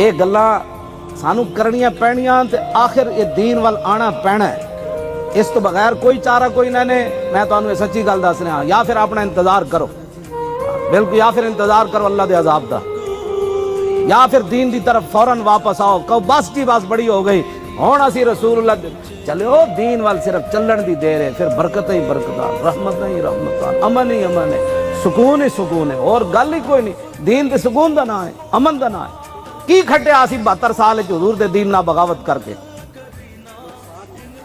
ਇਹ ਗੱਲਾਂ ਸਾਨੂੰ ਕਰਨੀਆਂ ਪੈਣੀਆਂ ਤੇ ਆਖਿਰ ਇਹ ਦੀਨ ਵੱਲ ਆਣਾ ਪੈਣਾ ਹੈ। ਇਸ ਤੋਂ ਬਗੈਰ ਕੋਈ ਚਾਰਾ ਕੋਈ ਨਾ ਨੇ। ਮੈਂ ਤੁਹਾਨੂੰ ਇਹ ਸੱਚੀ ਗੱਲ ਦੱਸ ਰਿਹਾ, ਜਾਂ ਫਿਰ ਆਪਣਾ ਇੰਤਜ਼ਾਰ ਕਰੋ, ਬਿਲਕੁਲ, ਜਾਂ ਫਿਰ ਇੰਤਜ਼ਾਰ ਕਰੋ ਅੱਲਾ ਦੇ ਅਜ਼ਾਬ ਦਾ, ਜਾਂ ਫਿਰ ਦੀਨ ਦੀ ਤਰਫ ਫੌਰਨ ਵਾਪਸ ਆਓ, ਕਹੋ ਬਸ ਜੀ ਬਸ ਬੜੀ ਹੋ ਗਈ, ਹੁਣ ਅਸੀਂ ਰਸੂਲullah ਚਲਿਓ ਦੀਨ ਵੱਲ ਸਿਰਫ ਚੱਲਣ ਦੀ ਦੇਰ ਹੈ, ਫਿਰ ਬਰਕਤਾਂ ਹੀ ਬਰਕਤਾਂ, ਰਹਿਮਤਾਂ ਹੀ ਰਹਿਮਤਾਂ, ਅਮਨ ਹੀ ਅਮਨ ਹੈ, ਸਕੂਨ ਹੀ ਸਕੂਨ ਹੈ, ਹੋਰ ਗੱਲ ਹੀ ਕੋਈ ਨਹੀਂ। ਦੀਨ ਤੇ ਸਕੂਨ ਦਾ ਨਾਂ ਹੈ, ਅਮਨ ਦਾ ਨਾਂ ਹੈ। ਕੀ ਖੱਟਿਆ ਅਸੀਂ 72 ਸਾਲ ਚ ਹਜ਼ੂਰ ਦੇ ਦੀਨ ਨਾਲ ਬਗਾਵਤ ਕਰਕੇ?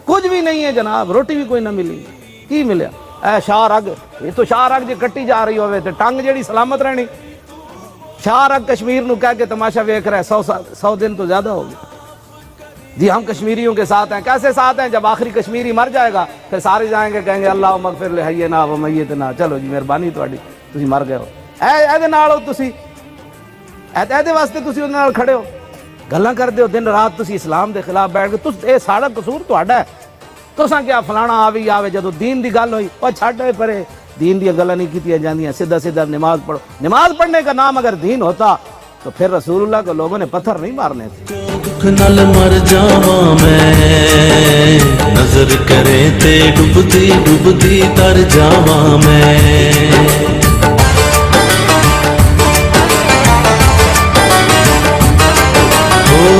ਕੁਝ ਵੀ ਨਹੀਂ ਹੈ ਜਨਾਬ, ਰੋਟੀ ਵੀ ਕੋਈ ਨਾ ਮਿਲੀ। ਕੀ ਮਿਲਿਆ? ਐ ਸ਼ਾਹ ਰਗ, ਇਹ ਤੋਂ ਸ਼ਾਹ ਰਗ ਜੇ ਕੱਟੀ ਜਾ ਰਹੀ ਹੋਵੇ ਤੇ ਟੰਗ ਜਿਹੜੀ ਸਲਾਮਤ ਰਹਿਣੀ। شاہ رگ کشمیر نو کہہ کے تماشا ویکھ رہا ہے، 100 دن تو زیادہ ہو گیا جی۔ ہم کشمیریوں کے ساتھ ہیں، کیسے ساتھ ہیں؟ جب آخری کشمیری مر جائے گا پھر سارے جائیں گے، کہیں گے اللہ مغفر لحینا و میتنا، چلو جی مہربانی تہاڈی، تسی مر گئے ہو، ایدے نال ہو تسی، ایدے واسطے تسی اودے نال کھڑے ہو، گلاں کردے ہو دن رات تسی اسلام دے خلاف بیٹھ کے۔ تس اے سارا قصور تہاڈا ہے، تساں کیا فلانا آوی آوے جدوں دین دی گل ہوئی او چھڈ پرے، دین دی گلاں نہیں کیتیاں جاندیاں، سیدھا سیدھا نماز پڑھو۔ نماز پڑھنے کا نام اگر دین ہوتا تو پھر رسول اللہ کو لوگوں نے پتھر نہیں مارنے تھے۔ دکھ نال مر جاواں میں، نظر کرے تے ڈبدی ڈبدی تر جاواں میں،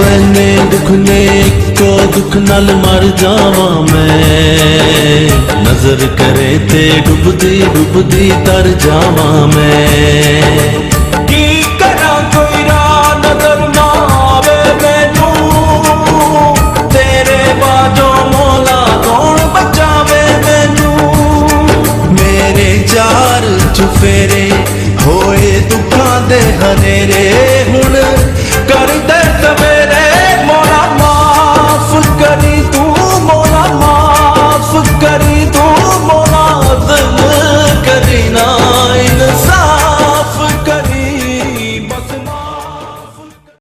اینے دکھ نے اکو دکھ نال مر جاواں میں، نظر کرے تے ڈبدی ڈبدی تر جاواں میں۔